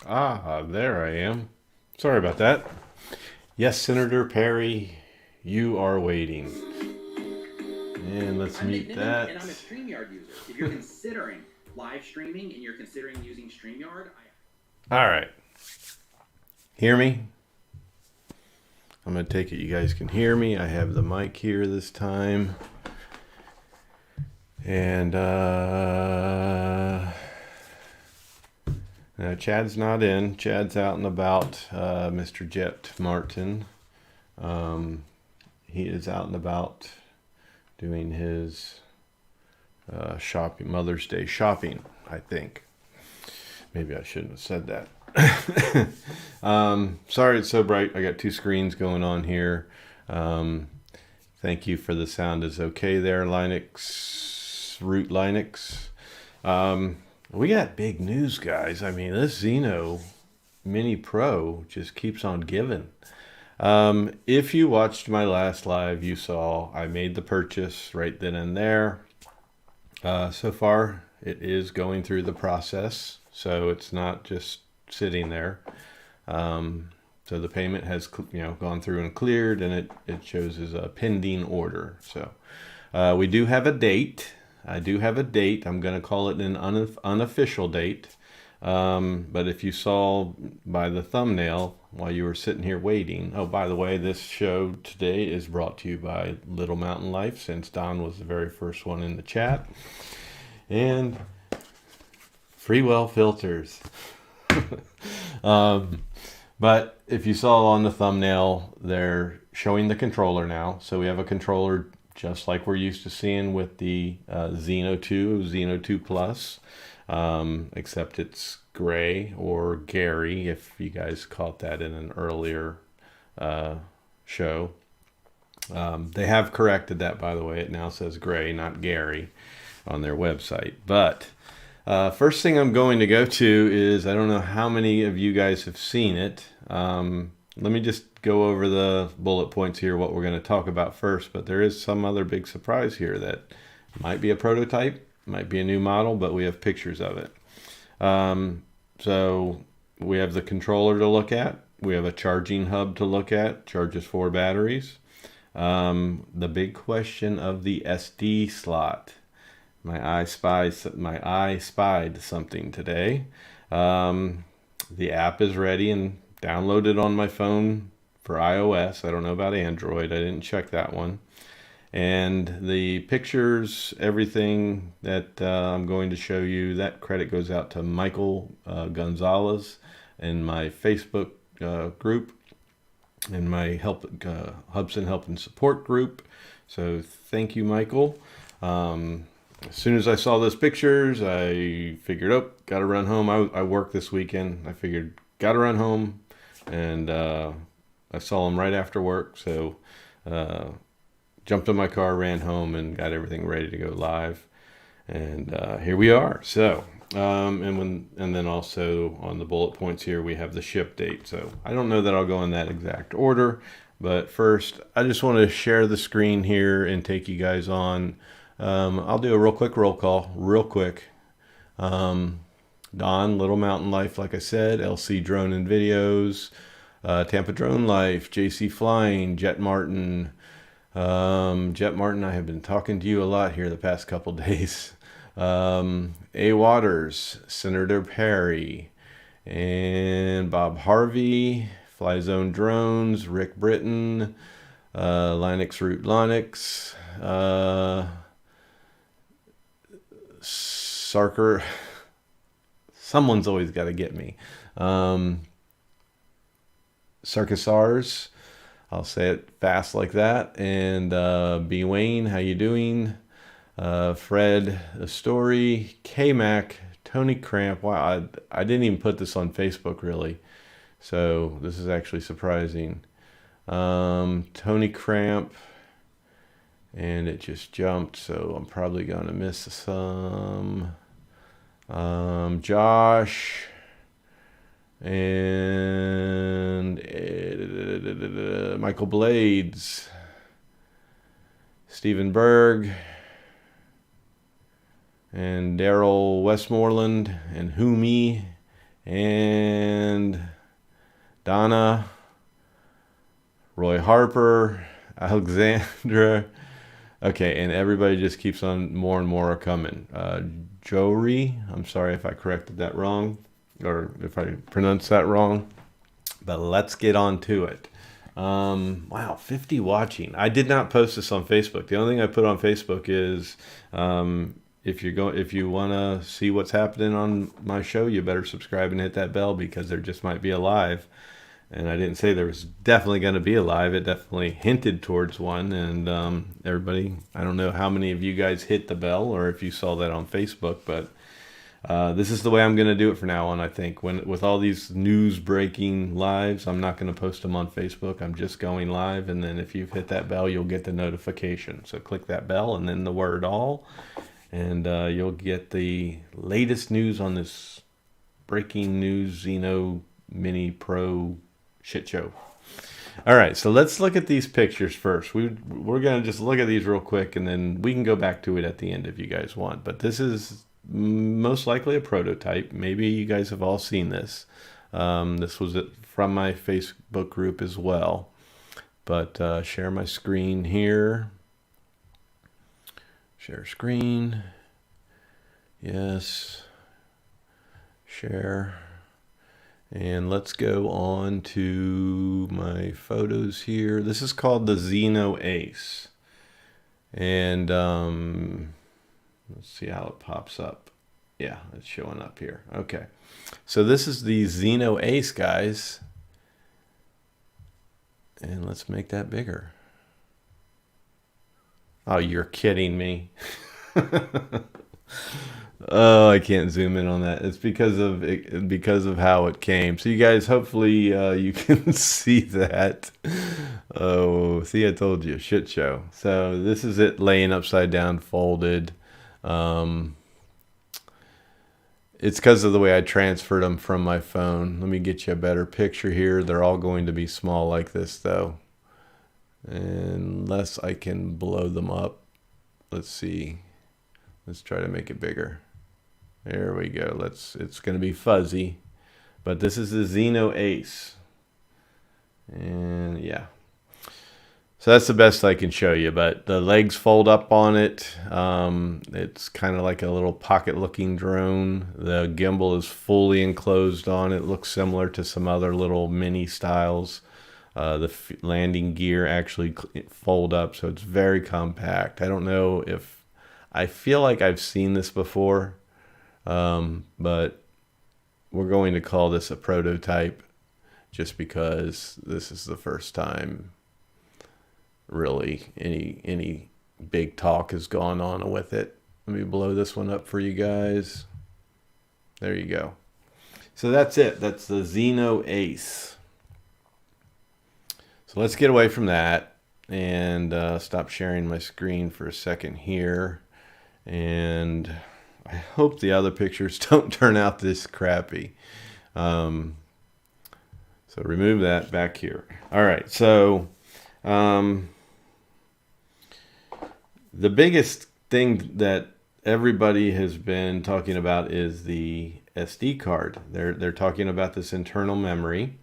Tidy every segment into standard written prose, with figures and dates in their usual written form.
Ah, there I am. Sorry about that. Yes, Senator Perry, you are waiting. And let's I'm Nick mute Niven, that. and I'm a StreamYard user. If you're considering live streaming and you're considering using StreamYard, All right. Hear me? I'm going to take it you guys can hear me. I have the mic here this time. And now Chad's not in. Chad's out and about. Mr. Jet Martin. He is out and about doing his shopping, Mother's Day shopping, I think. Maybe I shouldn't have said that. Sorry it's so bright. I got two screens going on here. Thank you for the sound is okay there, Linux, root Linux. We got big news, guys. I mean, this Zino Mini Pro just keeps on giving. If you watched my last live, you saw I made the purchase right then and there. So far, it is going through the process, so it's not just sitting there. So the payment has gone through and cleared, and it shows as a pending order. So we do have a date. I do have a date. I'm going to call it an unofficial date. But if you saw by the thumbnail while you were sitting here waiting, oh, by the way, this show today is brought to you by Little Mountain Life, since Don was the very first one in the chat. And free well filters. But if you saw on the thumbnail, they're showing the controller now. So we have a controller just like we're used to seeing with the Zino 2, Zino 2 Plus, except it's gray or Gary, if you guys caught that in an earlier show. They have corrected that, by the way. It now says gray, not Gary, on their website. But first thing I'm going to go to is, I don't know how many of you guys have seen it. Let me just go over the bullet points here, what we're going to talk about first. But there is some other big surprise here that might be a prototype, might be a new model, but we have pictures of it. So we have the controller to look at. We have a charging hub to look at, charges 4 batteries. The big question of the SD slot. My eye spied something today. The app is ready and downloaded on my phone for iOS. I don't know about Android. I didn't check that one. And the pictures, everything that I'm going to show you, that credit goes out to Michael Gonzalez in my Facebook group and my Hubsan Help and Support group. So thank you, Michael. As soon as I saw those pictures, I figured, oh, got to run home. I work this weekend. I figured, got to run home. And I saw them right after work. So jumped in my car, ran home, and got everything ready to go live. And here we are. So, and then also on the bullet points here, we have the ship date. So I don't know that I'll go in that exact order. But first, I just want to share the screen here and take you guys on. I'll do a real quick roll call, real quick. Don, Little Mountain Life, like I said, LC Drone and Videos, Tampa Drone Life, JC Flying, Jet Martin. Jet Martin, I have been talking to you a lot here the past couple days. A Waters, Senator Perry, and Bob Harvey, Fly Zone Drones, Rick Britton, Linux Root Linux, Sarker. Someone's always got to get me. Sarkisars. I'll say it fast like that. And B. Wayne, how you doing? Fred, a story. K-Mac, Tony Cramp. Wow, I didn't even put this on Facebook, really. So this is actually surprising. Tony Cramp. And it just jumped, so I'm probably going to miss some. Josh. And Michael Blades. Stephen Berg. And Daryl Westmoreland. And Humi. And Donna, Roy Harper, Alexandra. Okay, and everybody just keeps on, more and more are coming. Jory, I'm sorry if I corrected that wrong, or if I pronounced that wrong, but let's get on to it. Wow, 50 watching. I did not post this on Facebook. The only thing I put on Facebook is if you want to see what's happening on my show, you better subscribe and hit that bell, because there just might be a live. And I didn't say there was definitely going to be a live. It definitely hinted towards one. And everybody, I don't know how many of you guys hit the bell or if you saw that on Facebook, but this is the way I'm going to do it for now on. I think with all these news breaking lives, I'm not going to post them on Facebook. I'm just going live. And then if you've hit that bell, you'll get the notification. So click that bell and then the word all, and you'll get the latest news on this breaking news Zino Mini Pro shit show. All right, so let's look at these pictures first. We're going to just look at these real quick, and then we can go back to it at the end if you guys want. But this is most likely a prototype. Maybe you guys have all seen this. This was from my Facebook group as well. But share my screen here. Share screen. Yes. Share. And let's go on to my photos here. This is called the Zino Ace. And let's see how it pops up. Yeah, it's showing up here. Okay. So this is the Zino Ace, guys. And let's make that bigger. Oh, you're kidding me. Oh, I can't zoom in on that. It's because of how it came. So you guys, hopefully you can see that. Oh, see, I told you, shit show. So this is it laying upside down, folded. It's because of the way I transferred them from my phone. Let me get you a better picture here. They're all going to be small like this, though, unless I can blow them up. Let's see. Let's try to make it bigger. There we go. It's going to be fuzzy, but this is the Zino Ace. And yeah. So that's the best I can show you, but the legs fold up on it. It's kind of like a little pocket looking drone. The gimbal is fully enclosed on it. Looks similar to some other little mini styles. The landing gear actually fold up, so it's very compact. I don't know if, I feel like I've seen this before, but we're going to call this a prototype just because this is the first time really any big talk has gone on with it. Let me blow this one up for you guys. There you go. So that's it. That's the Zino Ace. So let's get away from that and stop sharing my screen for a second here. And I hope the other pictures don't turn out this crappy. So remove that back here. All right. So the biggest thing that everybody has been talking about is the SD card. They're talking about this internal memory.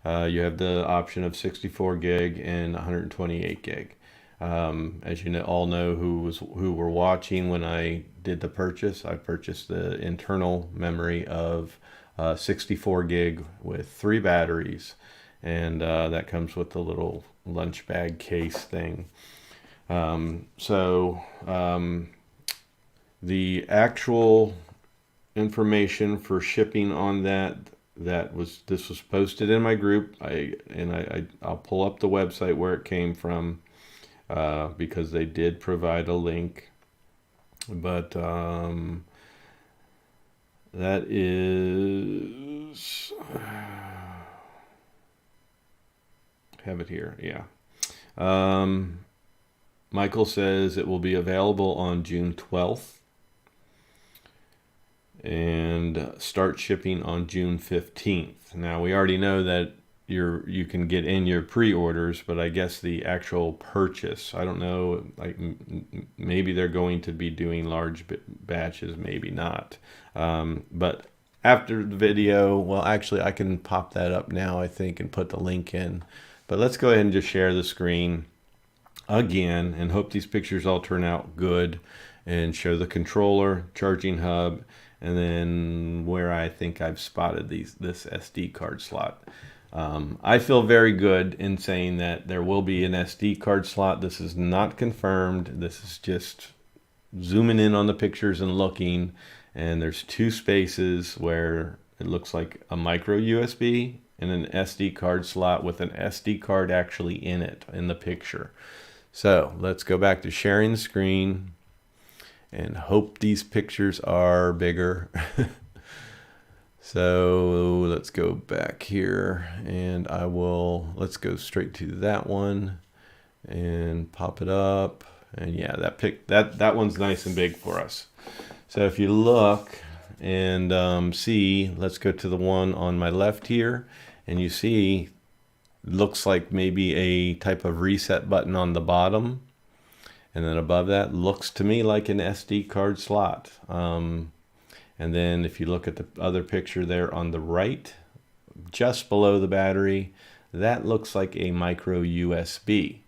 You have the option of 64 gig and 128 gig. As you all know, who were watching when I did the purchase, I purchased the internal memory of 64 gig with 3 batteries, and that comes with the little lunch bag case thing. The actual information for shipping on this was posted in my group. I'll pull up the website where it came from, because they did provide a link, but that is, have it here. Yeah. Michael says it will be available on June 12th and start shipping on June 15th. Now, we already know that you can get in your pre-orders, but I guess the actual purchase, I don't know, like maybe they're going to be doing large batches, maybe not. But after the video, well, actually, I can pop that up now, I think, and put the link in. But let's go ahead and just share the screen again and hope these pictures all turn out good, and show the controller, charging hub, and then where I think I've spotted this SD card slot. I feel very good in saying that there will be an SD card slot. This is not confirmed. This is just zooming in on the pictures and looking, and there's two spaces where it looks like a micro USB and an SD card slot with an SD card actually in it in the picture. So let's go back to sharing the screen and hope these pictures are bigger. So let's go back here, and let's go straight to that one and pop it up. And yeah, that one's nice and big for us. So if you look and see, let's go to the one on my left here, and you see, looks like maybe a type of reset button on the bottom. And then above that looks to me like an SD card slot. And then if you look at the other picture there on the right, just below the battery, that looks like a micro USB.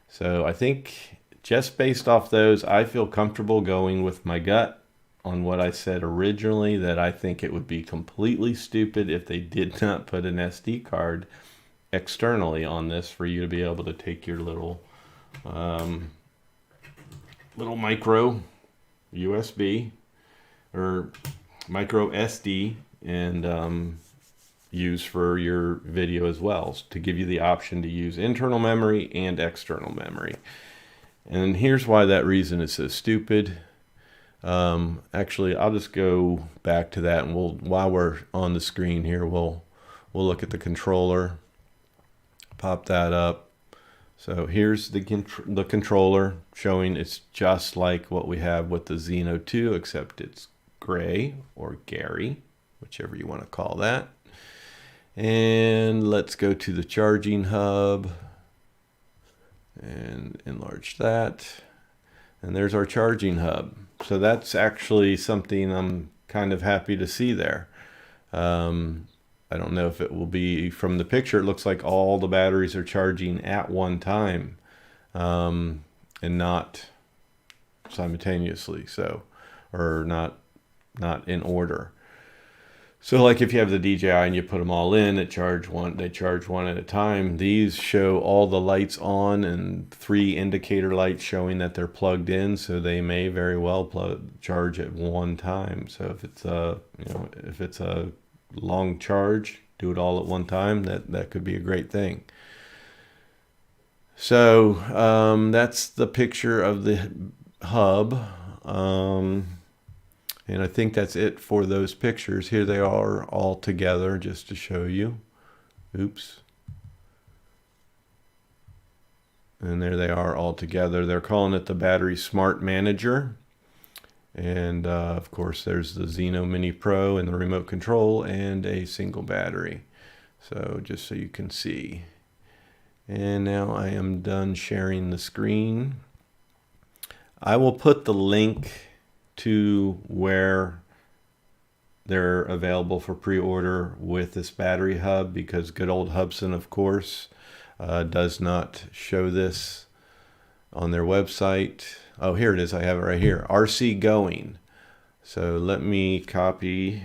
So I think just based off those, I feel comfortable going with my gut on what I said originally, that I think it would be completely stupid if they did not put an SD card externally on this for you to be able to take your little micro USB or micro SD and use for your video as well, to give you the option to use internal memory and external memory. And here's why that reason is so stupid. Actually, I'll just go back to that, and while we're on the screen here, we'll look at the controller. Pop that up. So here's the controller showing it's just like what we have with the Zino 2, except it's gray or Gary, whichever you want to call that. And let's go to the charging hub and enlarge that. And there's our charging hub. So that's actually something I'm kind of happy to see there. I don't know if it will be from the picture. It looks like all the batteries are charging at one time and not simultaneously. So, or not in order. So like if you have the DJI and you put them all in, they charge one at a time. These show all the lights on and 3 indicator lights showing that they're plugged in. So they may very well charge at one time. So if it's a long charge, do it all at one time. That could be a great thing. So that's the picture of the hub. And I think that's it for those pictures. Here they are all together just to show you. Oops. And there they are all together. They're calling it the Battery Smart Manager. And of course there's the Zino Mini Pro and the remote control and a single battery. So just so you can see. And now I am done sharing the screen. I will put the link to where they're available for pre-order with this battery hub, because good old Hubsan, of course, does not show this on their website. Oh, here it is. I have it right here. RC Going. So let me copy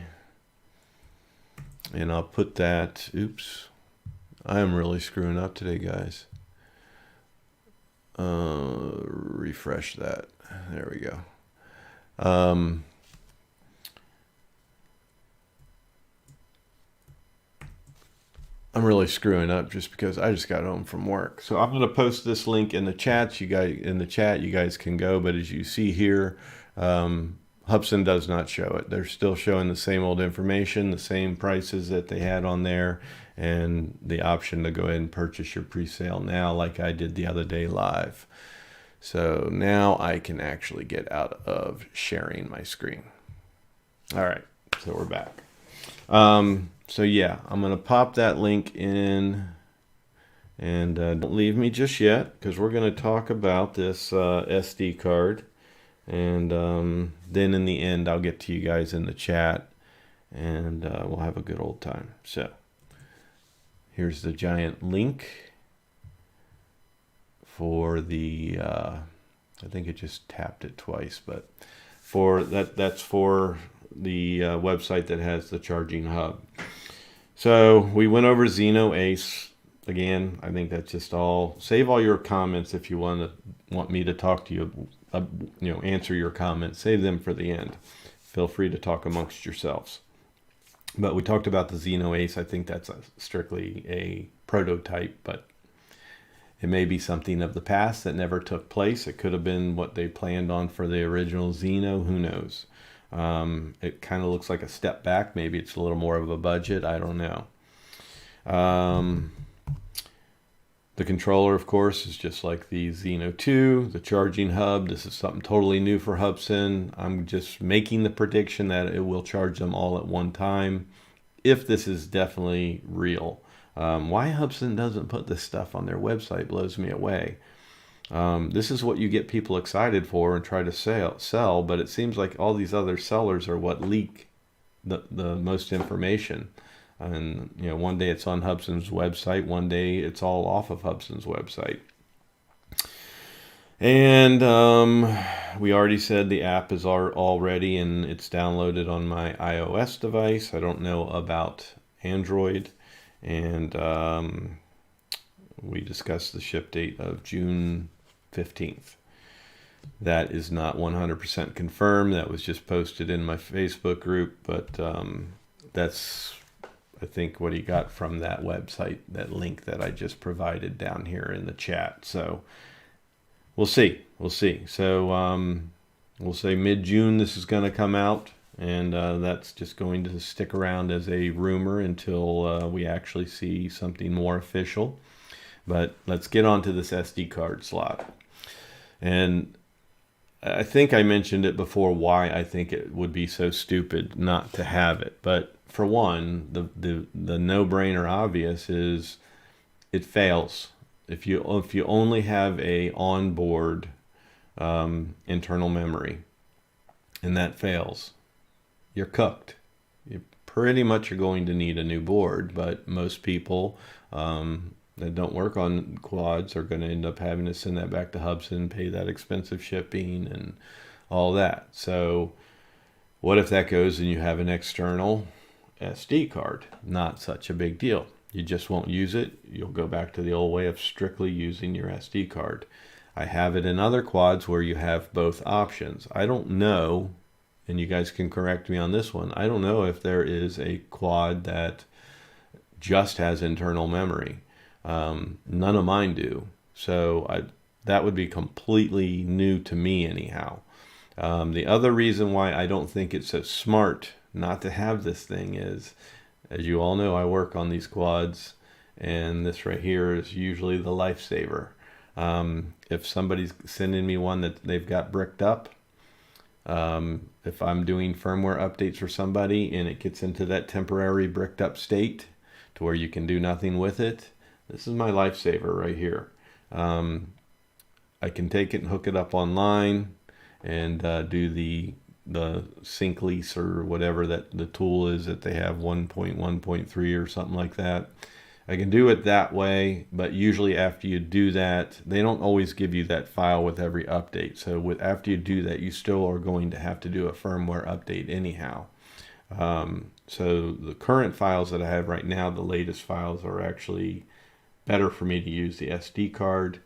and I'll put that. Oops. I am really screwing up today, guys. Refresh that. There we go. I'm really screwing up just because I just got home from work. So I'm going to post this link in the chat. You guys can go. But as you see here, Hubsan does not show it. They're still showing the same old information, the same prices that they had on there, and the option to go ahead and purchase your pre-sale now, like I did the other day live. So now I can actually get out of sharing my screen. All right, so we're back. So yeah, I'm going to pop that link in, and don't leave me just yet, because we're going to talk about this SD card. And then in the end, I'll get to you guys in the chat and we'll have a good old time. So here's the giant link for the, I think it just tapped it twice, but for that's for the website that has the charging hub. So we went over Zino Ace. Again, I think that's just all. Save all your comments if you want me to talk to you, answer your comments. Save them for the end. Feel free to talk amongst yourselves. But we talked about the Zino Ace. I think that's strictly a prototype, but it may be something of the past that never took place. It could have been what they planned on for the original Zino. Who knows? It kind of looks like a step back. Maybe it's a little more of a budget. I don't know. The controller, of course, is just like the Zino 2, the charging hub. This is something totally new for Hubsan. I'm just making the prediction that it will charge them all at one time, if this is definitely real. Why Hubsan doesn't put this stuff on their website blows me away. This is what you get people excited for and try to sell, but it seems like all these other sellers are what leak the most information. And one day it's on Hubsan's website, one day it's all off of Hubsan's website. And we already said the app is already, and it's downloaded on my iOS device. I don't know about Android. And we discussed the ship date of June 15th. That is not 100% confirmed. That was just posted in my Facebook group, but that's, I think, what he got from that website, that link that I just provided down here in the chat. So we'll see. So we'll say mid-June this is going to come out, and that's just going to stick around as a rumor until we actually see something more official. But let's get on to this SD card slot. And I think I mentioned it before, why I think it would be so stupid not to have it. But for one, the no-brainer obvious is it fails. If you only have a onboard internal memory and that fails, you're cooked. You pretty much are going to need a new board, but most people that don't work on quads are going to end up having to send that back to Hubsan, pay that expensive shipping and all that. So what if that goes and you have an external SD card? Not such a big deal. You just won't use it. You'll go back to the old way of strictly using your SD card. I have it in other quads where you have both options. I don't know, and you guys can correct me on this one, I don't know if there is a quad that just has internal memory. None of mine do. So that would be completely new to me anyhow. The other reason why I don't think it's so smart not to have this thing is, as you all know, I work on these quads, and this right here is usually the lifesaver. If somebody's sending me one that they've got bricked up, if I'm doing firmware updates for somebody and it gets into that temporary bricked up state to where you can do nothing with it, this is my lifesaver right here. I can take it and hook it up online and do the sync lease or whatever that the tool is that they have, 1.1.3 or something like that. I can do it that way, but usually after you do that, they don't always give you that file with every update. So after you do that, you still are going to have to do a firmware update anyhow. So the current files that I have right now, the latest files, are actually better for me to use the SD card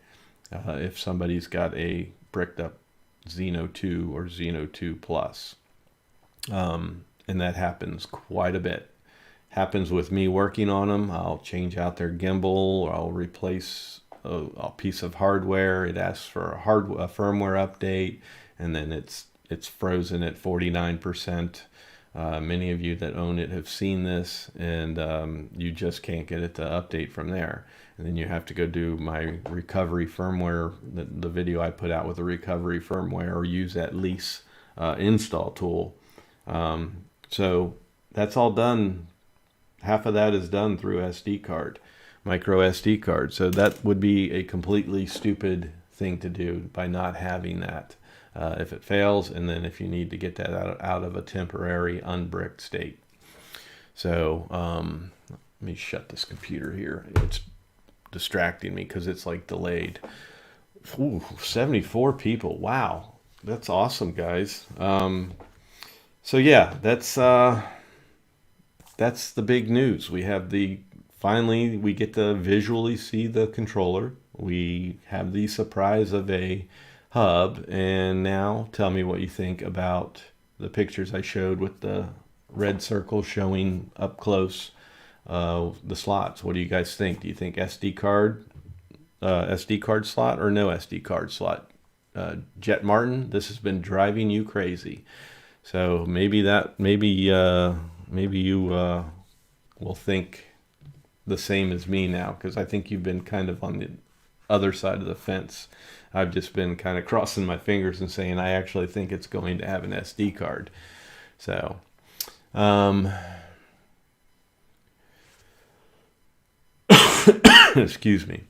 if somebody's got a bricked up Zino 2 or Zino 2 Plus. And that happens quite a bit. Happens with me working on them. I'll change out their gimbal, or I'll replace a piece of hardware. It asks for a firmware update, and then it's frozen at 49%. Many of you that own it have seen this, and you just can't get it to update from there. And then you have to go do my recovery firmware, the video I put out with the recovery firmware, or use that lease install tool. So that's all done. Half of that is done through SD card, micro SD card. So that would be a completely stupid thing to do by not having that. If it fails, and then if you need to get that out of a temporary unbricked state. So let me shut this computer here. It's distracting me because it's like delayed. Ooh, 74 people. Wow. That's awesome, guys. So yeah, that's the big news. We have finally we get to visually see the controller. We have the surprise of a hub, and now tell me what you think about the pictures I showed with the red circle showing up close the slots. What do you guys think? Do you think SD card slot or no SD card slot? Jet Martin, this has been driving you crazy. So maybe you will think the same as me now, because I think you've been kind of on the other side of the fence. I've just been kind of crossing my fingers and saying I actually think it's going to have an SD card. So, excuse me.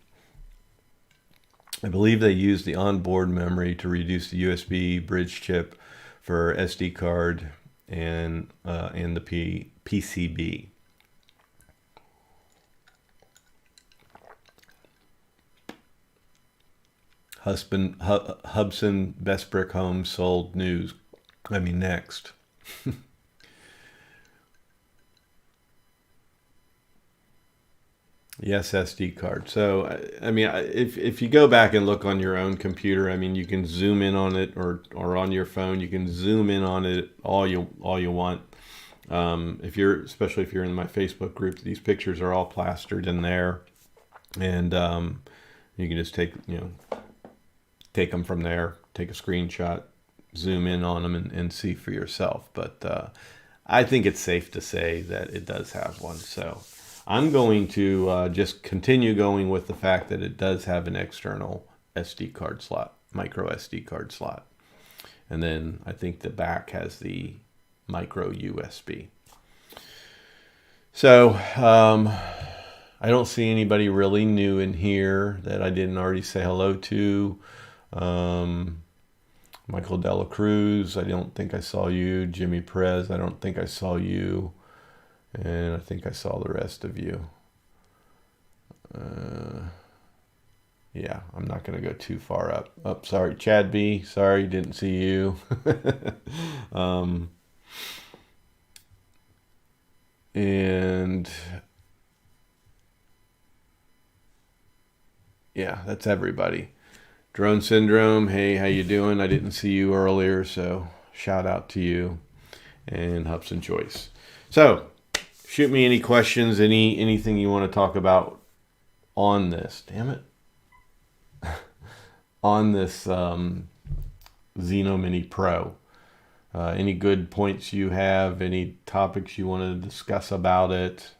I believe they use the onboard memory to reduce the USB bridge chip for SD card and the PCB. Hubsan best brick home sold news. Next. Yes, SD card. So, if you go back and look on your own computer, you can zoom in on it, or on your phone, you can zoom in on it all you want. Especially if you're in my Facebook group, these pictures are all plastered in there, and you can just take them from there, take a screenshot, zoom in on them, and see for yourself. But I think it's safe to say that it does have one. So I'm going to just continue going with the fact that it does have an external SD card slot, micro SD card slot. And then I think the back has the micro USB. So I don't see anybody really new in here that I didn't already say hello to. Michael Dela Cruz, I don't think I saw you. Jimmy Perez, I don't think I saw you. And I think I saw the rest of you. Yeah, I'm not going to go too far up. Oh, sorry, Chad B. Sorry, didn't see you. And yeah, that's everybody. Drone Syndrome, hey, how you doing? I didn't see you earlier, so shout out to you. And Hubsan Choice. So, shoot me any questions, anything you want to talk about on this. Damn it. On this Zino Mini Pro. Any good points you have, any topics you want to discuss about it.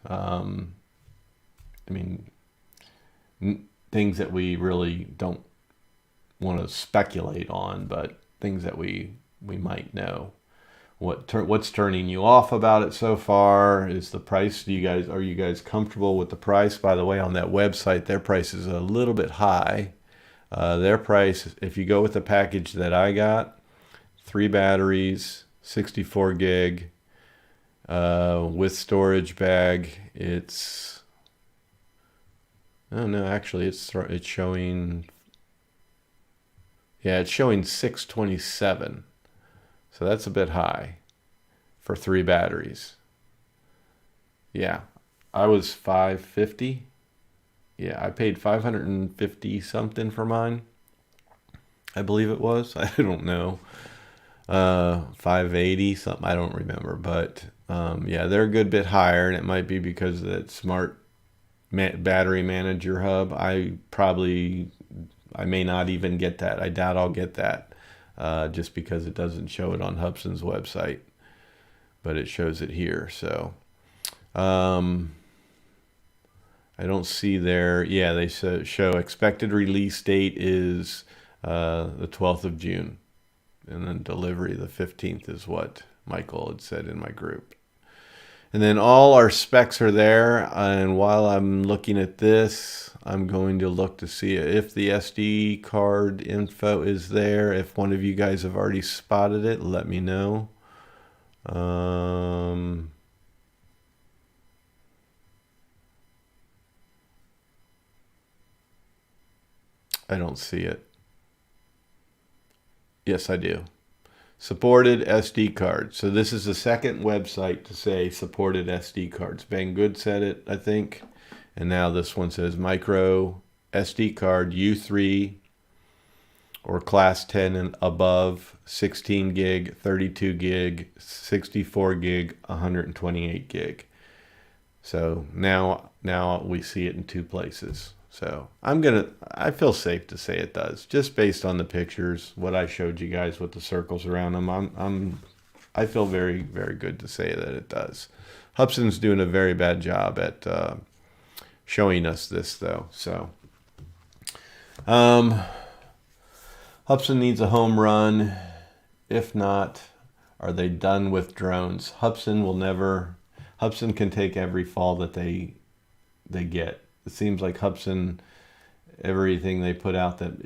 Things that we really don't want to speculate on, but things that we might know. What's turning you off about it so far? Is the price? Are you guys comfortable with the price? By the way, on that website, their price is a little bit high. Their price, if you go with the package that I got, 3 batteries, 64 gig, with storage bag, it's showing. Yeah, it's showing 627. So that's a bit high for 3 batteries. Yeah, I was 550. Yeah, I paid 550 something for mine. I believe it was. I don't know. 580 something. I don't remember. But yeah, they're a good bit higher, and it might be because of that smart battery manager hub. I may not even get that. I doubt I'll get that. Just because it doesn't show it on Hubsan's website, but it shows it here. So I don't see there. Yeah, they show expected release date is the 12th of June, and then delivery the 15th is what Michael had said in my group. And then all our specs are there, and while I'm looking at this, I'm going to look to see if the SD card info is there. If one of you guys have already spotted it, let me know. I don't see it. Yes, I do. Supported SD cards. So this is the second website to say supported SD cards. Banggood said it, I think. And now this one says micro SD card U3 or class 10 and above, 16 gig, 32 gig, 64 gig, 128 gig. So now we see it in two places. So I feel safe to say it does, just based on the pictures, what I showed you guys with the circles around them. I feel very, very good to say that it does. Hubsan's doing a very bad job at showing us this, though. So, Hubsan needs a home run. If not, are they done with drones? Hubsan can take every fall that they get. It seems like Hubsan, everything they put out that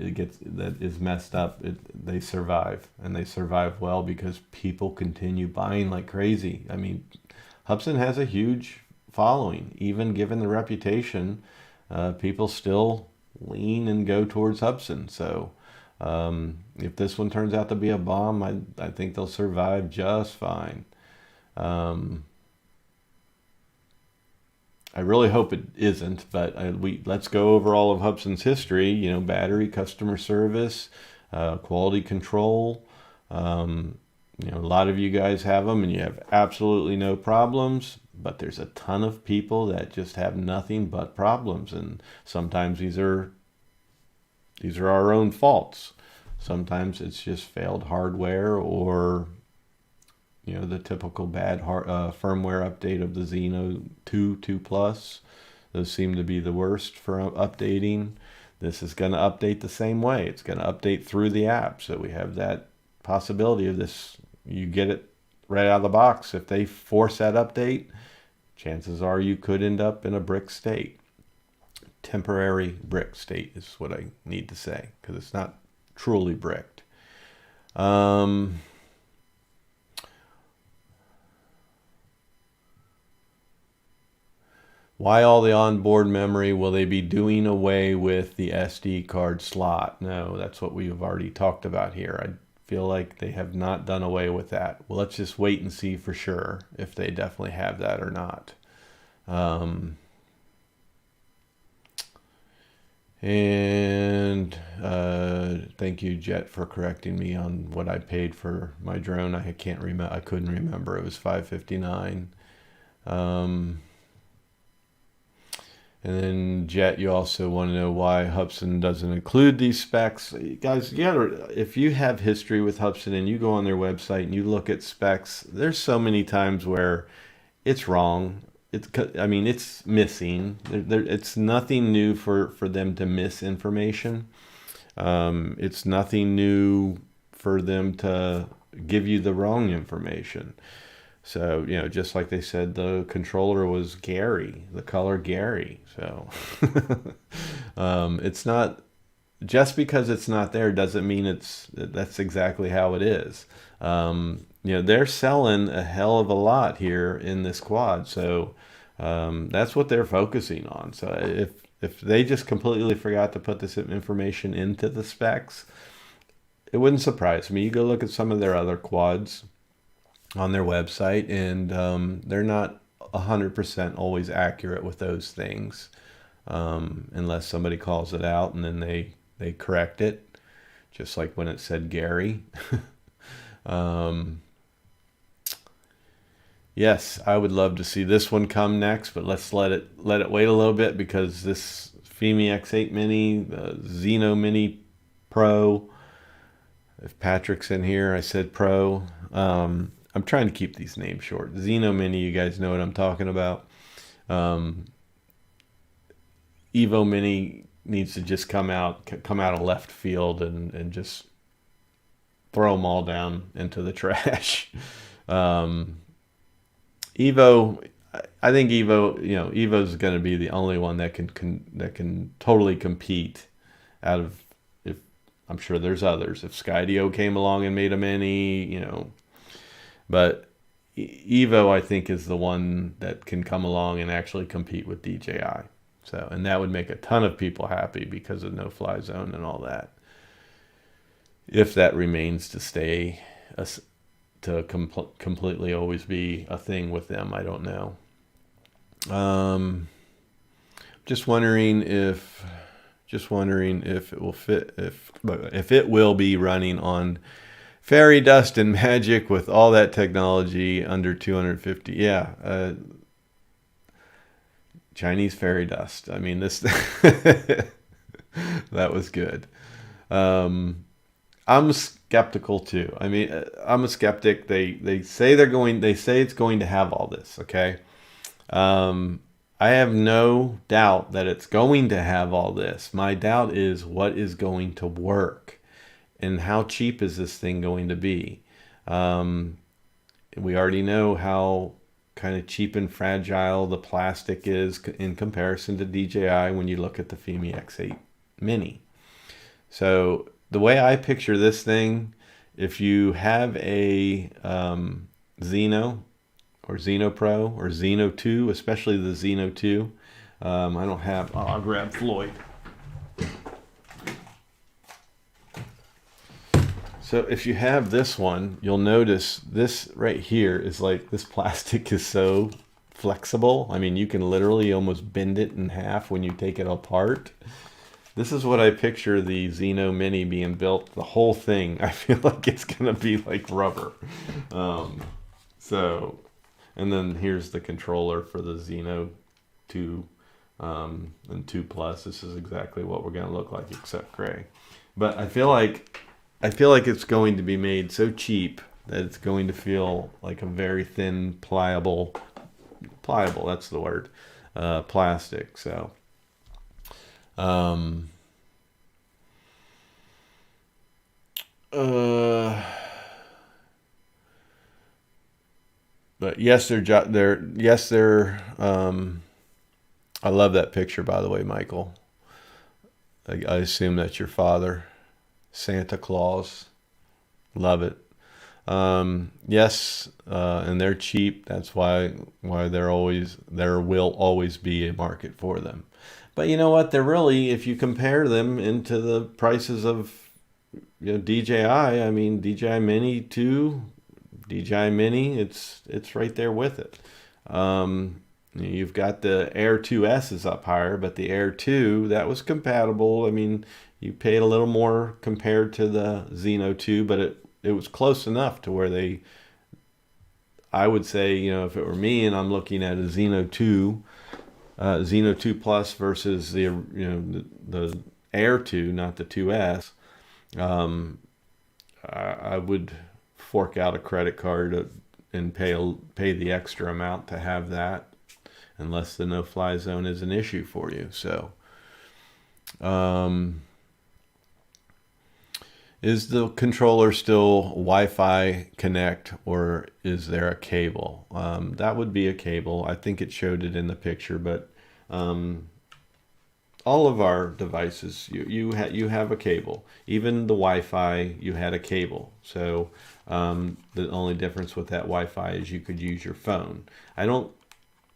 is messed up, they survive, and they survive well because people continue buying like crazy. I mean, Hubsan has a huge following, even given the reputation. People still lean and go towards Hubsan. So if this one turns out to be a bomb, I think they'll survive just fine. I really hope it isn't, but let's go over all of Hubsan's history. You know, battery, customer service, quality control. You know, a lot of you guys have them, and you have absolutely no problems. But there's a ton of people that just have nothing but problems, and sometimes these are our own faults. Sometimes it's just failed hardware, or the typical bad firmware update of the Zino 2 Plus. Those seem to be the worst for updating. This is going to update the same way. It's going to update through the app. So we have that possibility of this. You get it right out of the box. If they force that update, chances are you could end up in a brick state. Temporary brick state is what I need to say, because it's not truly bricked. Why all the onboard memory? Will they be doing away with the SD card slot? No, that's what we've already talked about here. I feel like they have not done away with that. Well, let's just wait and see for sure if they definitely have that or not. Thank you, Jet, for correcting me on what I paid for my drone. I can't remember. I couldn't remember. It was $559. And then, Jet, you also want to know why Hubsan doesn't include these specs. Guys, if you have history with Hubsan and you go on their website and you look at specs, there's so many times where it's wrong. It's missing. It's nothing new for them to miss information. It's nothing new for them to give you the wrong information. So, just like they said, the controller was Gary, the color Gary. So it's not, just because it's not there doesn't mean that's exactly how it is. They're selling a hell of a lot here in this quad. So that's what they're focusing on. So if they just completely forgot to put this information into the specs, it wouldn't surprise me. You go look at some of their other quads on their website, and they're not 100% always accurate with those things, unless somebody calls it out and then they correct it, just like when it said Gary. Yes, I would love to see this one come next, but let's let it wait a little bit, because this Fimi X8 Mini, the Zino Mini Pro, if Patrick's in here, I said Pro. I'm trying to keep these names short. Zino Mini, you guys know what I'm talking about. Evo Mini needs to just come out of left field and just throw them all down into the trash. Evo, I think Evo's going to be the only one that can totally compete out of, if I'm sure there's others. If Skydio came along and made a Mini, but Evo, I think, is the one that can come along and actually compete with DJI. So, and that would make a ton of people happy because of no-fly zone and all that. If that remains to stay, completely always be a thing with them, I don't know. Just wondering if it will fit, if it will be running on fairy dust and magic with all that technology under 250. Yeah, Chinese fairy dust. I mean, this that was good. I'm skeptical too. I mean, I'm a skeptic. They say it's going to have all this. Okay. I have no doubt that it's going to have all this. My doubt is what is going to work and how cheap is this thing going to be. We already know how kind of cheap and fragile the plastic is in comparison to DJI when you look at the Fimi X8 Mini. So the way I picture this thing, if you have a Zino or Zino Pro or Zino 2, especially the Zino 2, I'll grab Floyd. So if you have this one, you'll notice this right here is like, this plastic is so flexible. I mean, you can literally almost bend it in half when you take it apart. This is what I picture the Zino Mini being built. The whole thing, I feel like it's going to be like rubber. And then here's the controller for the Zino 2 and 2 Plus. This is exactly what we're going to look like, except gray. But I feel like it's going to be made so cheap that it's going to feel like a very thin, pliable, that's the word, plastic. So, but yes, I love that picture, by the way, Michael. I assume that's your father, Santa Claus. Love it. Yes, and they're cheap. That's why there will always be a market for them. But you know what? They're really, if you compare them into the prices of, DJI. I mean, DJI Mini 2, DJI Mini. It's right there with it. You've got the Air 2S is up higher, but the Air 2, that was compatible. I mean, you paid a little more compared to the Zino 2, but it was close enough to where I would say, if it were me and I'm looking at a Zino 2 Plus versus the Air 2, not the 2S, I would fork out a credit card and pay the extra amount to have that, unless the no-fly zone is an issue for you. So, is the controller still Wi-Fi Connect, or is there a cable? That would be a cable. I think it showed it in the picture, but all of our devices, you have a cable. Even the Wi-Fi, you had a cable. So the only difference with that Wi-Fi is you could use your phone.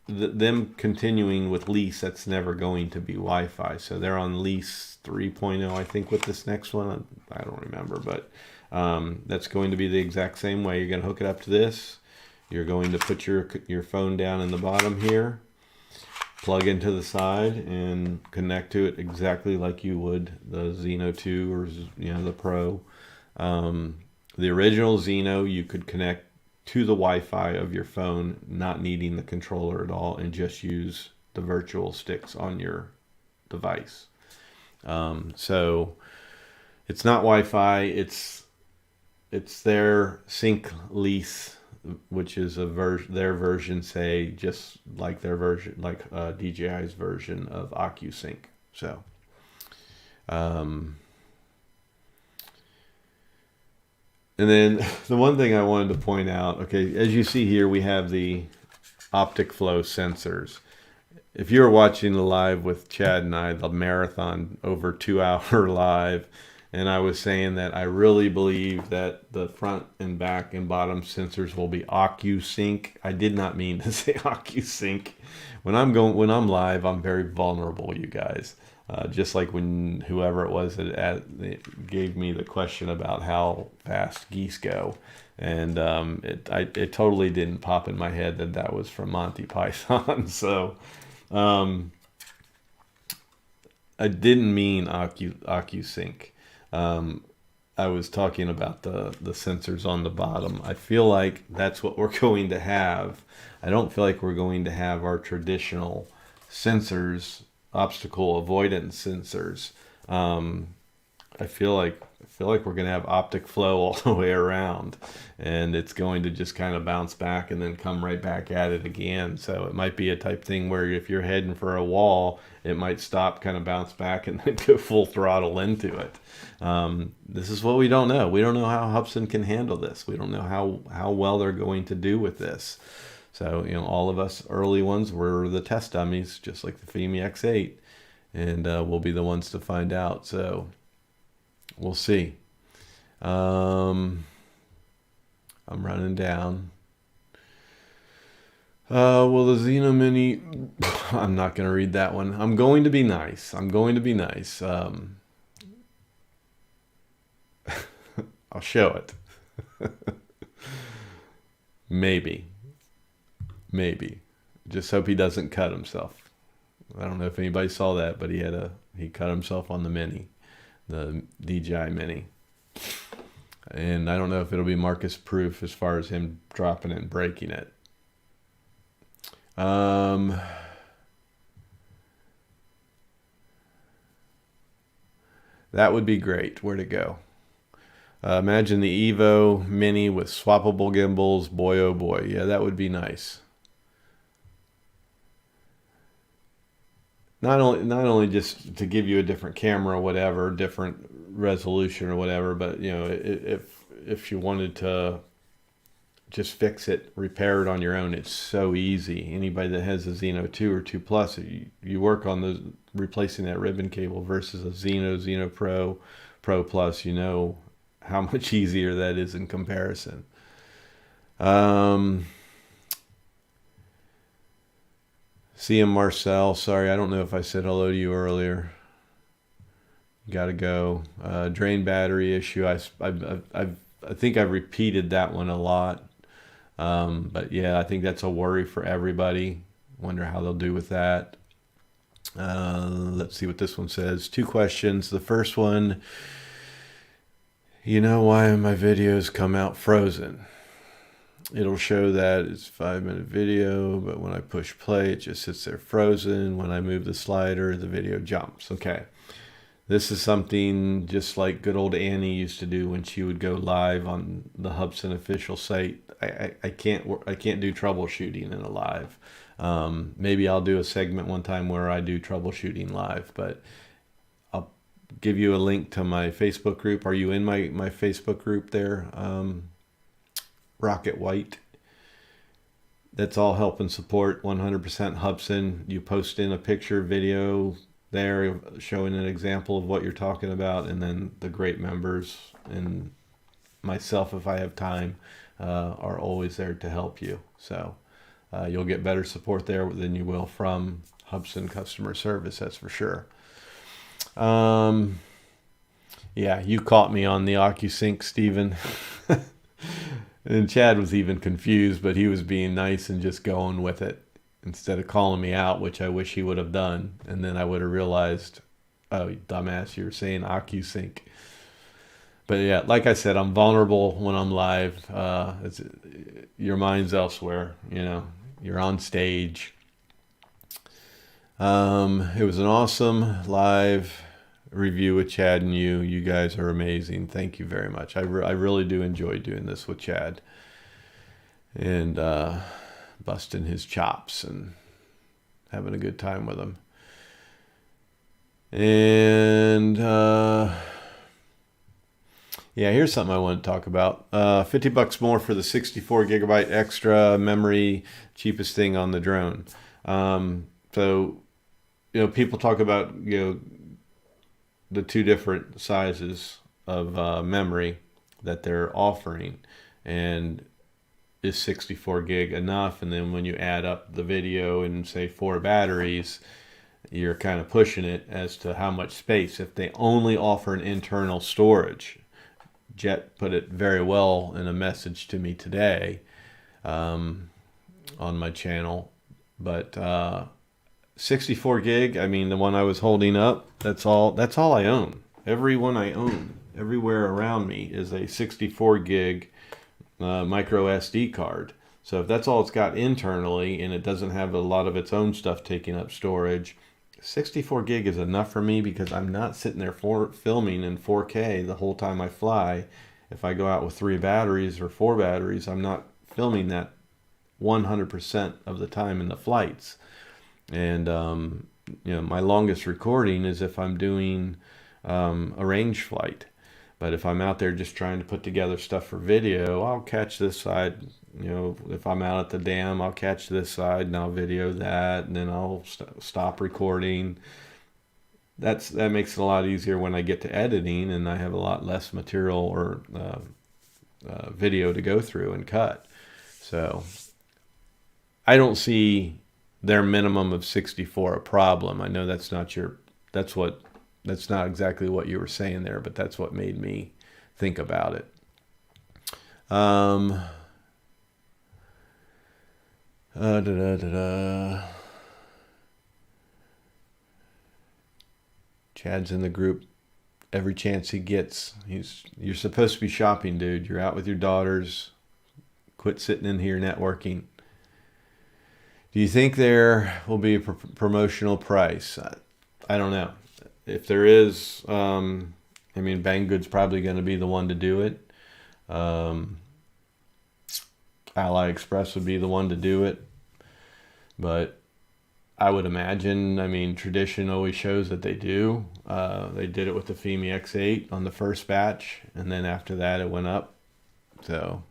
Them continuing with lease, that's never going to be Wi-Fi. So they're on lease 3.0, I think, with this next one. I don't remember, but that's going to be the exact same way. You're going to hook it up to this. You're going to put your phone down in the bottom here, plug into the side, and connect to it exactly like you would the Zino 2 or the Pro. The original Zino, you could connect to the Wi-Fi of your phone, not needing the controller at all, and just use the virtual sticks on your device. So it's not Wi-Fi, it's their Sync Lease, which is their version, say, just like their version, like DJI's version of OcuSync. So and then the one thing I wanted to point out, okay, as you see here, we have the Optic Flow sensors. If you were watching the live with Chad and I, the marathon over 2 hour live, and I was saying that I really believe that the front and back and bottom sensors will be OcuSync. I did not mean to say OcuSync. When I'm live, I'm very vulnerable, you guys. Just like when whoever it was that gave me the question about how fast geese go, and it totally didn't pop in my head that was from Monty Python. So I didn't mean OcuSync. I was talking about the sensors on the bottom. I feel like that's what we're going to have. I don't feel like we're going to have our traditional sensors, obstacle avoidance sensors. I feel like we're going to have optic flow all the way around, and it's going to just kind of bounce back and then come right back at it again. So it might be a type thing where if you're heading for a wall, it might stop, kind of bounce back, and then go full throttle into it. This is what we don't know. We don't know how Hubsan can handle this. We don't know how well they're going to do with this. So, all of us early ones were the test dummies, just like the FEMI X8, and we'll be the ones to find out. So we'll see. I'm running down. Well, the Zino Mini, I'm not going to read that one. I'm going to be nice. I'll show it. Maybe. Just hope he doesn't cut himself. I don't know if anybody saw that, but he cut himself on the Mini, the DJI Mini. And I don't know if it'll be Marcus proof as far as him dropping it and breaking it. That would be great. Where to go? Imagine the Evo Mini with swappable gimbals. Boy, oh boy. Yeah, that would be nice. Not only just to give you a different camera or whatever, different resolution or whatever, but if you wanted to just fix it, repair it on your own, it's so easy. Anybody that has a Zino 2 or 2 Plus, you work on replacing that ribbon cable versus a Zino Pro, Pro Plus, how much easier that is in comparison. CM Marcel, sorry, I don't know if I said hello to you earlier. Gotta go. Drain battery issue. I think I've repeated that one a lot. But yeah, I think that's a worry for everybody. Wonder how they'll do with that. Let's see what this one says. 2 questions. The first one, why my videos come out frozen? It'll show that it's a 5-minute video, but when I push play, it just sits there frozen. When I move the slider, the video jumps. Okay. This is something just like good old Annie used to do when she would go live on the Hubsan official site. I can't do troubleshooting in a live. Maybe I'll do a segment one time where I do troubleshooting live, but I'll give you a link to my Facebook group. Are you in my Facebook group there? Rocket White. That's all help and support, 100% Hubsan. You post in a picture, video there showing an example of what you're talking about, and then the great members and myself, if I have time, are always there to help you. So you'll get better support there than you will from Hubsan customer service, that's for sure. Yeah, you caught me on the OcuSync, Steven. And Chad was even confused, but he was being nice and just going with it instead of calling me out, which I wish he would have done. And then I would have realized, oh, dumbass, you were saying OcuSync. But yeah, like I said, I'm vulnerable when I'm live. Your mind's elsewhere, you're on stage. It was an awesome live review with Chad and you. You guys are amazing. Thank you very much. I really do enjoy doing this with Chad and busting his chops and having a good time with him. And yeah, here's something I want to talk about. $50 more for the 64 gigabyte extra memory, cheapest thing on the drone. So people talk about the 2 different sizes of memory that they're offering, and is 64 gig enough? And then when you add up the video and say 4 batteries, you're kind of pushing it as to how much space. If they only offer an internal storage, Jet put it very well in a message to me today on my channel. But 64 gig, I mean, the one I was holding up, that's all I own. Every one I own, everywhere around me, is a 64 gig micro SD card. So if that's all it's got internally and it doesn't have a lot of its own stuff taking up storage, 64 gig is enough for me, because I'm not sitting there filming in 4K the whole time I fly. If I go out with 3 batteries or 4 batteries, I'm not filming that 100% of the time in the flights. And my longest recording is if I'm doing a range flight. But if I'm out there just trying to put together stuff for video, I'll catch this side. If I'm out at the dam, I'll catch this side and I'll video that, and then I'll stop recording. That makes it a lot easier when I get to editing, and I have a lot less material or video to go through and cut. So I don't see their minimum of 64 a problem. I know that's not exactly what you were saying there, but that's what made me think about it. Chad's in the group every chance he gets. You're supposed to be shopping, dude. You're out with your daughters. Quit sitting in here networking. Do you think there will be a promotional price? I don't know. If there is, Banggood's probably going to be the one to do it. AliExpress would be the one to do it. But I would imagine, tradition always shows that they do. They did it with the FEMI X8 on the first batch, and then after that it went up. So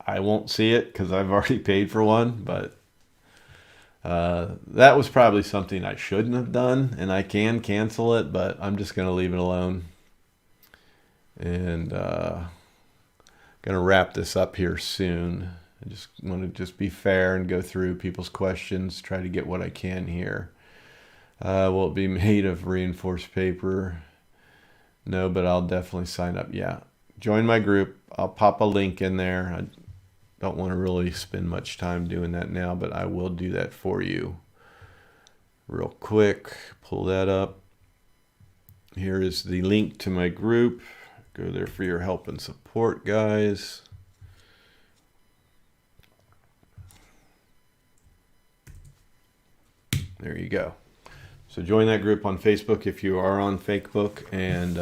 I won't see it because I've already paid for one, but that was probably something I shouldn't have done, and I can cancel it, but I'm just going to leave it alone. And going to wrap this up here soon. I just want to just be fair and go through people's questions, try to get what I can here. Will it be made of reinforced paper? No, but I'll definitely sign up. Yeah. Join my group. I'll pop a link in there. I don't want to really spend much time doing that now, but I will do that for you real quick. Pull that up. Here is the link to my group. Go there for your help and support, guys. There you go. So join that group on Facebook if you are on Facebook, and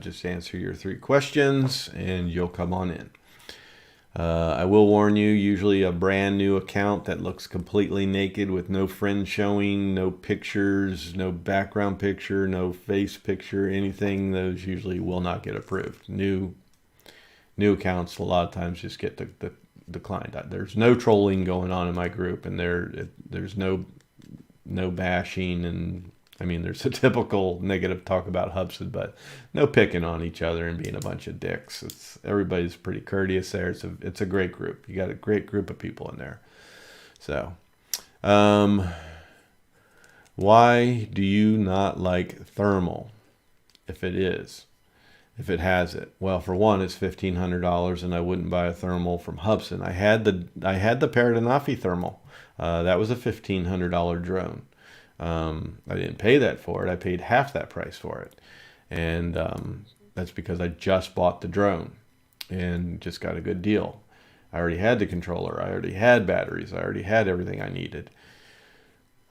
just answer your 3 questions and you'll come on in. I will warn you, usually a brand new account that looks completely naked with no friend showing, no pictures, no background picture, no face picture, anything, those usually will not get approved. New accounts a lot of times just get declined. There's no trolling going on in my group, and there's no bashing, and there's a typical negative talk about Hubsan, but no picking on each other and being a bunch of dicks. Everybody's pretty courteous there. It's a great group. You got a great group of people in there. So, why do you not like thermal? If it has it, well, for one, it's $1,500, and I wouldn't buy a thermal from Hubsan. I had the Paradanafi thermal. That was a $1,500 drone. I didn't pay that for it. I paid half that price for it, and that's because I just bought the drone and just got a good deal. I already had the controller. I already had batteries. I already had everything I needed.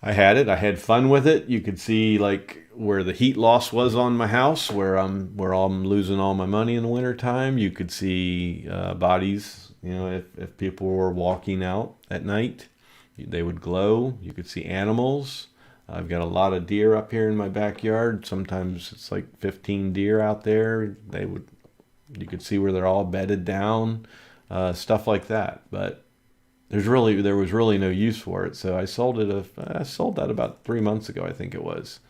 I had it. I had fun with it. You could see like where the heat loss was on my house, where I'm losing all my money in the wintertime. You could see bodies. If people were walking out at night, they would glow. You could see animals. I've got a lot of deer up here in my backyard. Sometimes it's like 15 deer out there. You could see where they're all bedded down, stuff like that. But there was really no use for it. So I sold it. I sold that about 3 months ago, I think it was.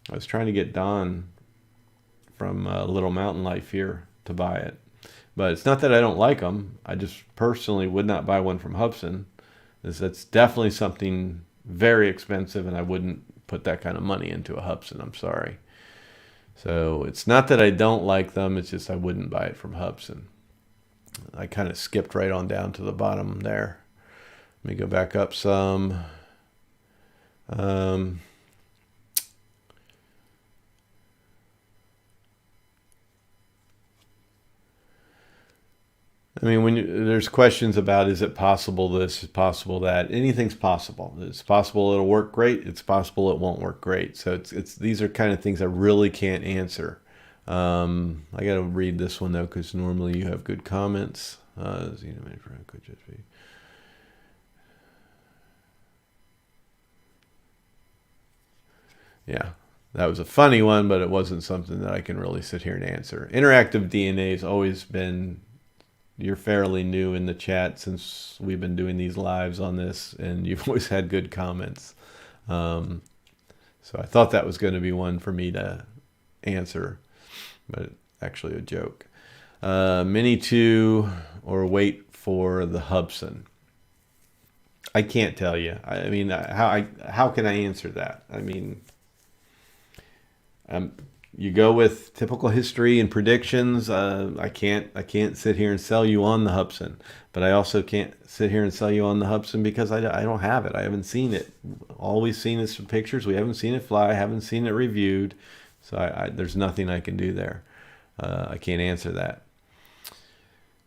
I was trying to get Don from Little Mountain Life here to buy it. But it's not that I don't like them. I just personally would not buy one from Hubsan. That's definitely something very expensive, and I wouldn't put that kind of money into a Hubsan. I'm sorry. So it's not that I don't like them. It's just I wouldn't buy it from Hubsan. I kind of skipped right on down to the bottom there. Let me go back up some. I mean, there's questions about, is it possible this, is possible that, anything's possible. It's possible it'll work great. It's possible it won't work great. So it's these are kind of things I really can't answer. I got to read this one though, because normally you have good comments. Xeno could just be. Yeah, that was a funny one, but it wasn't something that I can really sit here and answer. Interactive DNA has always been. You're fairly new in the chat since we've been doing these lives on this, and you've always had good comments. So I thought that was going to be one for me to answer, but actually a joke. Mini 2 or wait for the Hubsan? I can't tell you. I mean, how can I answer that? I mean, you go with typical history and predictions. I can't sit here and sell you on the Hubsan, but I also can't sit here and sell you on the Hubsan because I don't have it. I haven't seen it. All we've seen is some pictures. We haven't seen it fly. Haven't seen it reviewed. So there's nothing I can do there. I can't answer that.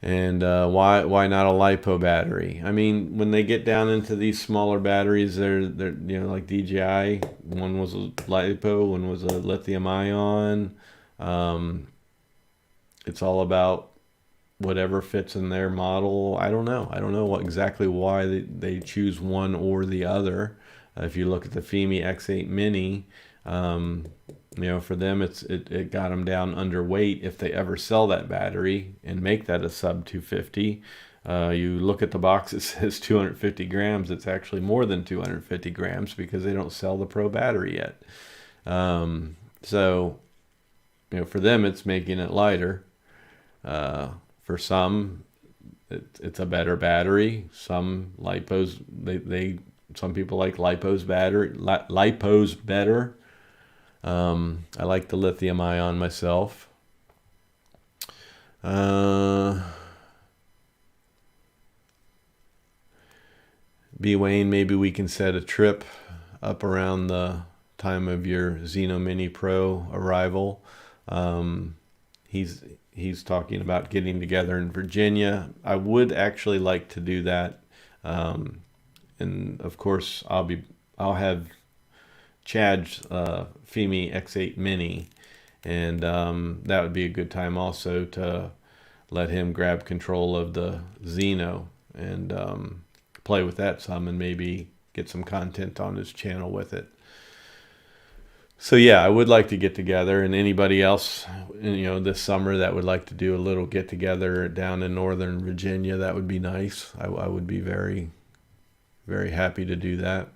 And why not a LiPo battery? I mean, when they get down into these smaller batteries, they're like DJI. One was a LiPo, one was a lithium ion. It's all about whatever fits in their model. I don't know exactly why they choose one or the other. If you look at the FIMI X8 Mini, for them, it got them down underweight if they ever sell that battery and make that a sub 250. You look at the box, it says 250 grams. It's actually more than 250 grams because they don't sell the Pro battery yet. So, for them, it's making it lighter. For some, it's a better battery. Some LiPos, some people like LiPos better. I like the lithium ion myself. B. Wayne, maybe we can set a trip up around the time of your Zino Mini Pro arrival. He's talking about getting together in Virginia. I would actually like to do that. And of course, I'll have Chad's FIMI X8 Mini, and that would be a good time also to let him grab control of the Zino and play with that some and maybe get some content on his channel with it. So yeah, I would like to get together, and anybody else, this summer that would like to do a little get together down in Northern Virginia, that would be nice. I would be very, very happy to do that.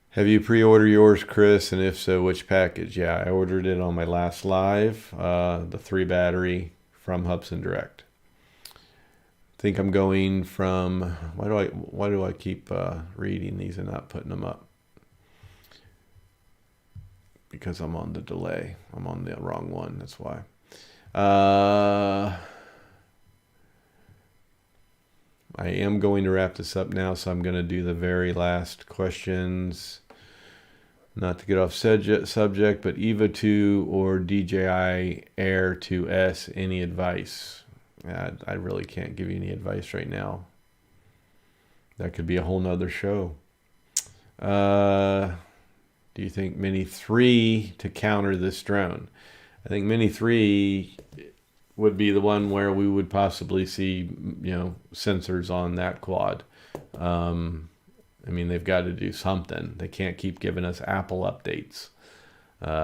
Have you pre-ordered yours, Chris? And if so, which package? Yeah, I ordered it on my last live, the 3 battery from Hubsan Direct. I think I'm going from, why do I keep reading these and not putting them up? Because I'm on the delay. I'm on the wrong one, that's why. I am going to wrap this up now, so I'm going to do the very last questions. Not to get off subject, but Evo 2 or DJI Air 2S, any advice? I really can't give you any advice right now. That could be a whole nother show. Do you think Mini 3 to counter this drone? I think Mini 3 would be the one where we would possibly see, sensors on that quad. I mean, they've got to do something. They can't keep giving us Apple updates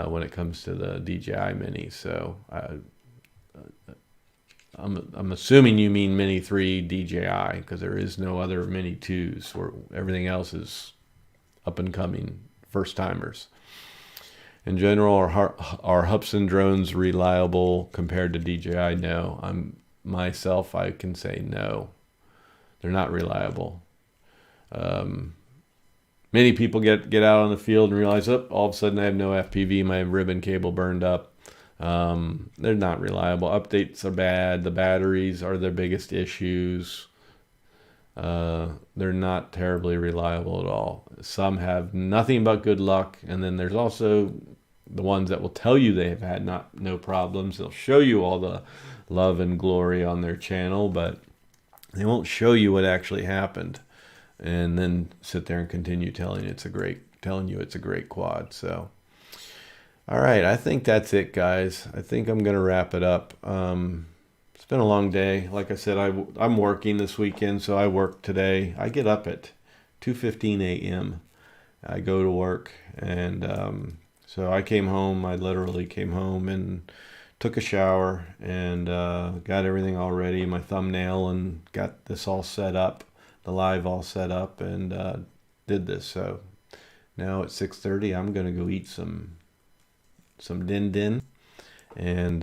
when it comes to the DJI Mini. So I'm assuming you mean Mini 3 DJI, because there is no other Mini 2s, where everything else is up and coming first timers. In general, are Hubsan drones reliable compared to DJI? No. I can say no. They're not reliable. Many people get out on the field and realize, oh, all of a sudden I have no FPV, my ribbon cable burned up. They're not reliable. Updates are bad. The batteries are their biggest issues. They're not terribly reliable at all. Some have nothing but good luck, and then there's also the ones that will tell you they have had no problems. They'll show you all the love and glory on their channel, but they won't show you what actually happened, and then sit there and continue telling you it's a great quad. So, all right, I think that's it, guys. I think I'm gonna wrap it up. It's been a long day. Like I said, I'm working this weekend, so I work today. I get up at 2:15 a.m. I go to work, and so I came home. I literally came home and took a shower and got everything all ready, my thumbnail, and got this all set up, the live all set up, and did this. So now at 6:30, I'm gonna go eat some din din and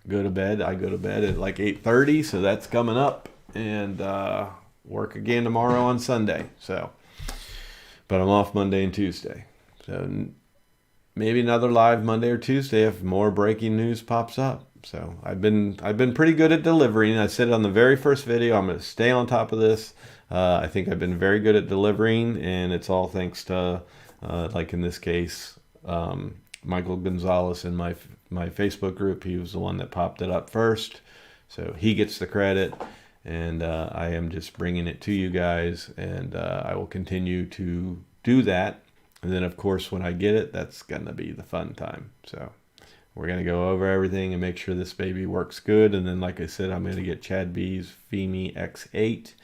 go to bed. I go to bed at like 8:30, so that's coming up, and work again tomorrow on Sunday. So, but I'm off Monday and Tuesday. So maybe another live Monday or Tuesday if more breaking news pops up. So I've been pretty good at delivering. I said on the very first video, I'm going to stay on top of this. I think I've been very good at delivering, and it's all thanks to, like in this case, Michael Gonzalez in my Facebook group. He was the one that popped it up first, so he gets the credit, and I am just bringing it to you guys, and I will continue to do that. And then, of course, when I get it, that's going to be the fun time. So we're going to go over everything and make sure this baby works good. And then, like I said, I'm going to get Chad B's FEMI X8.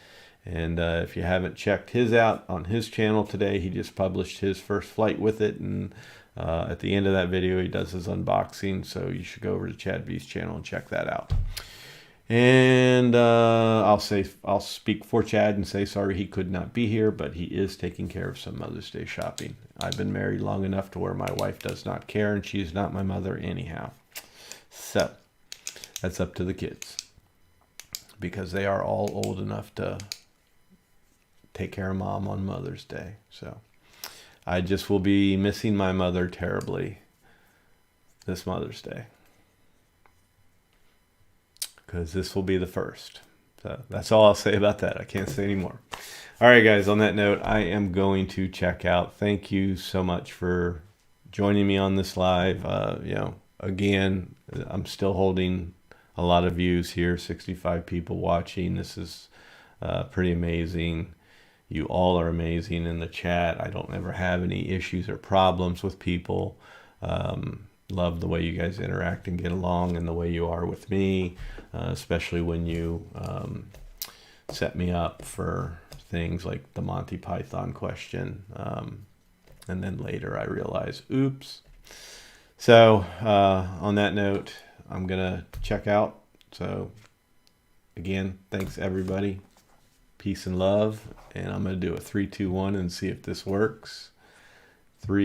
And if you haven't checked his out on his channel today, he just published his first flight with it. And at the end of that video, he does his unboxing. So you should go over to Chad B's channel and check that out. And I'll speak for Chad and say sorry he could not be here, but he is taking care of some Mother's Day shopping. I've been married long enough to where my wife does not care, and she's not my mother anyhow. So that's up to the kids, because they are all old enough to take care of mom on Mother's Day. So I just will be missing my mother terribly this Mother's Day, because this will be the first. So that's all I'll say about that. I can't say anymore. All right, guys, on that note, I am going to check out. Thank you so much for joining me on this live. Again, I'm still holding a lot of views here, 65 people watching. This is pretty amazing. You all are amazing in the chat. I don't ever have any issues or problems with people. Love the way you guys interact and get along, and the way you are with me, especially when you set me up for things like the Monty Python question. And then later I realize, oops. So on that note, I'm going to check out. So again, thanks everybody. Peace and love. And I'm going to do a 3, 2, 1 and see if this works. 3.